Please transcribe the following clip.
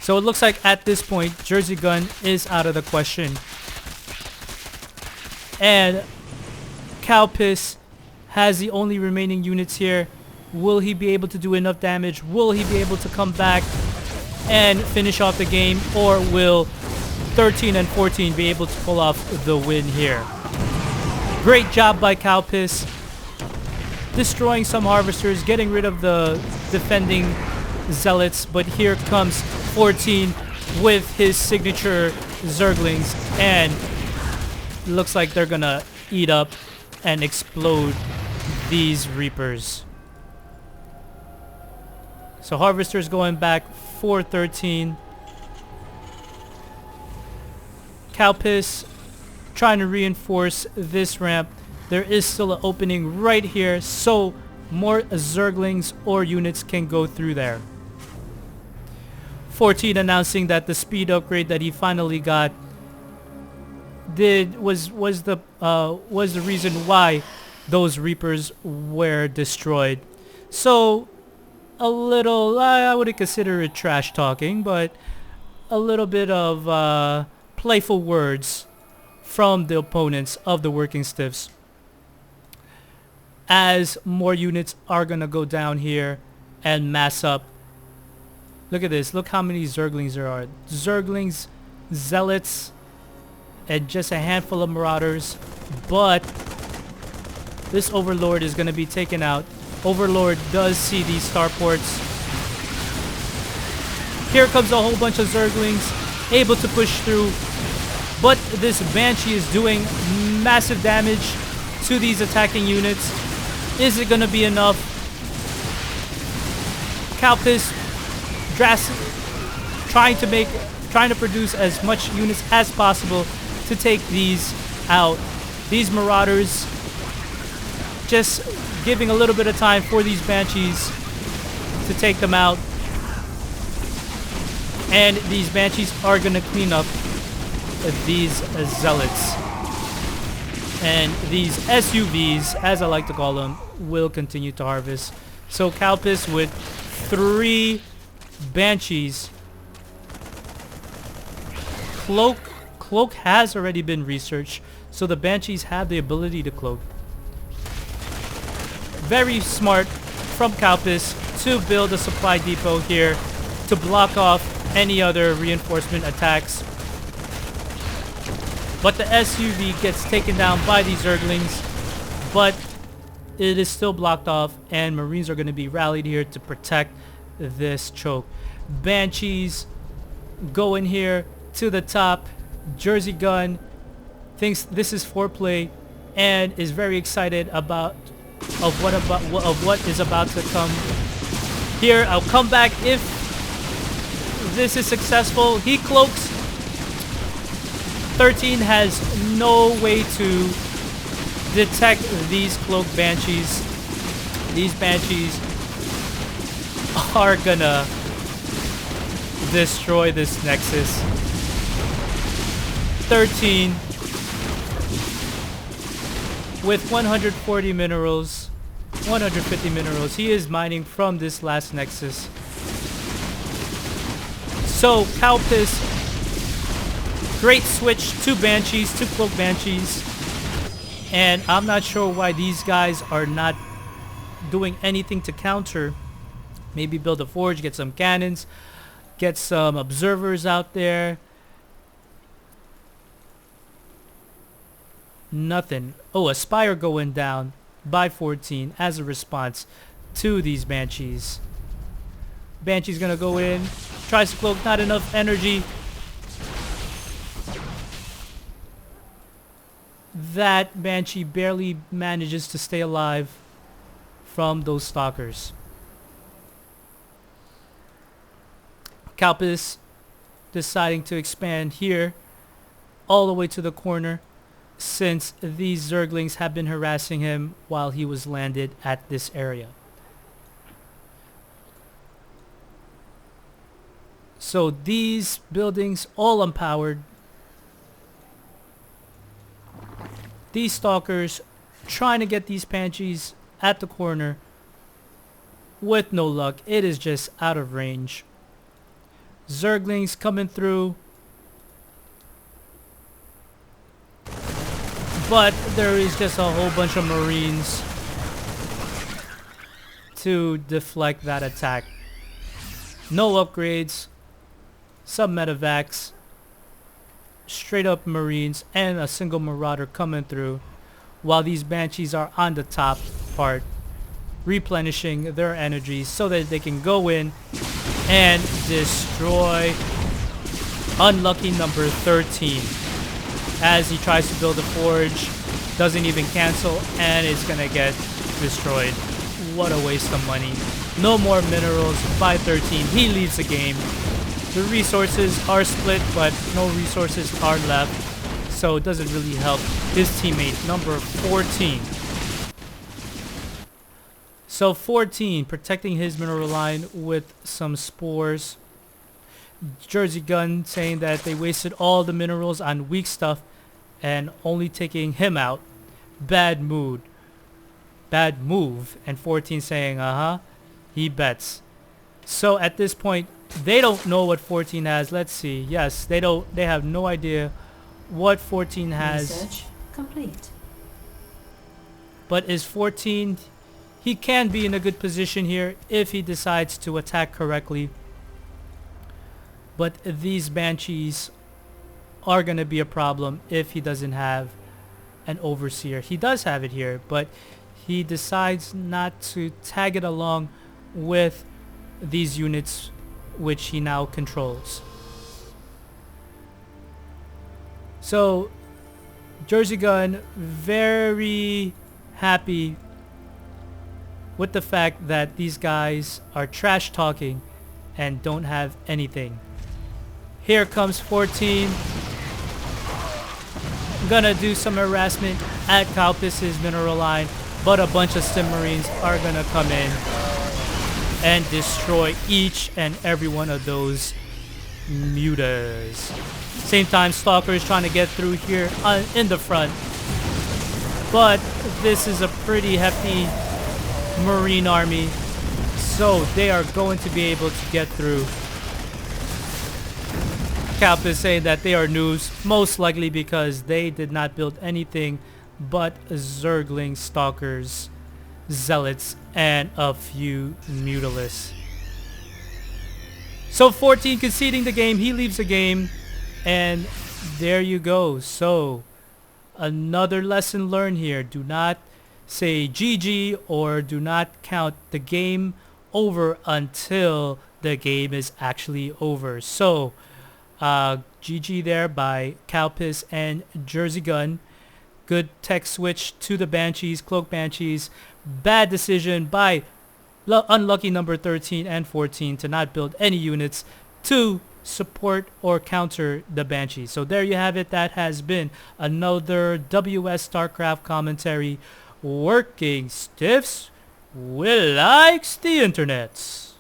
So it looks like at this point, Jersey Gun is out of the question. And Cowpiss has the only remaining units here. Will he be able to do enough damage? Will he be able to come back and finish off the game? Or will 13 and 14 be able to pull off the win here? Great job by Cowpiss. Destroying some harvesters, getting rid of the defending zealots. But here comes 14 with his signature Zerglings. And looks like they're gonna eat up and explode these Reapers. So Harvester's going back for 13. Cowpiss trying to reinforce this ramp. There is still an opening right here, so more Zerglings or units can go through there. 14 announcing that the speed upgrade that he finally got was the reason why those Reapers were destroyed. So a little, I wouldn't consider it trash talking, but a little bit of playful words from the opponents of the Working Stiffs, as more units are gonna go down here and mass up. Look at this. Look how many Zerglings there are. Zerglings, Zealots, and just a handful of Marauders. But this Overlord is gonna be taken out. Overlord does see these starports. Here comes a whole bunch of Zerglings, able to push through. But this Banshee is doing massive damage to these attacking units. Is it going to be enough? Cowpiss trying to produce as much units as possible to take these out. These Marauders just giving a little bit of time for these Banshees to take them out. And these Banshees are going to clean up these Zealots. And these SUVs, as I like to call them, will continue to harvest. So Cowpiss with 3 Banshees. Cloak has already been researched, so the Banshees have the ability to cloak. Very smart from Cowpiss to build a supply depot here to block off any other reinforcement attacks. But the SUV gets taken down by these Zerglings, but it is still blocked off, and Marines are going to be rallied here to protect this choke. Banshees go in here to the top. Jersey Gun thinks this is foreplay and is very excited about what is about to come. Here, I'll come back if this is successful. He cloaks. 13 has no way to detect these cloaked Banshees. These Banshees are gonna destroy this Nexus. 13 with 140 minerals, 150 minerals. He is mining from this last Nexus. So Cowpiss, great switch to Banshees, to cloak Banshees. And I'm not sure why these guys are not doing anything to counter. Maybe build a forge, get some cannons, get some observers out there. Nothing. Oh, a Spire going down by 14 as a response to these Banshees. Banshee's gonna go in, tries to cloak, not enough energy. That Banshee barely manages to stay alive from those stalkers. Cowpiss deciding to expand here all the way to the corner, since these Zerglings have been harassing him while he was landed at this area. So these buildings all empowered. These stalkers trying to get these Banshees at the corner with no luck. It is just out of range. Zerglings coming through. But there is just a whole bunch of Marines to deflect that attack. No upgrades. Some medevacs. Straight up Marines and a single Marauder coming through. While these Banshees are on the top part, replenishing their energy so that they can go in and destroy unlucky number 13 as he tries to build a forge. Doesn't even cancel and is gonna get destroyed. What a waste of money. No more minerals by 13. He leaves the game. The resources are split, but no resources are left, so it doesn't really help his teammate number 14. So 14 protecting his mineral line with some spores. Jersey Gun saying that they wasted all the minerals on weak stuff and only taking him out. Bad mood. Bad move. And 14 saying, he bets. So at this point, they don't know what 14 has. Let's see. Yes, they have no idea what 14 has. Research complete. But is 14... He can be in a good position here if he decides to attack correctly. But these Banshees are going to be a problem if he doesn't have an Overseer. He does have it here, but he decides not to tag it along with these units which he now controls. So Jersey Gun very happy with the fact that these guys are trash talking and don't have anything. Here comes 14. Gonna do some harassment at Calpis's mineral line, but a bunch of Stim Marines are gonna come in and destroy each and every one of those mutas. Same time, Stalker is trying to get through here in the front, but this is a pretty hefty Marine army, so they are going to be able to get through. Calp is saying that they are noobs, most likely because they did not build anything but Zergling Stalkers, Zealots, and a few Mutalisks. So 14 conceding the game, he leaves the game, and there you go. So another lesson learned here. Do not say GG or do not count the game over until the game is actually over. So GG there by Calpis and Jersey Gun. Good tech switch to the Banshees, Cloak Banshees. Bad decision by unlucky number 13 and 14 to not build any units to support or counter the Banshees. So there you have it. That has been another WS StarCraft commentary. Working stiffs will likes the internets.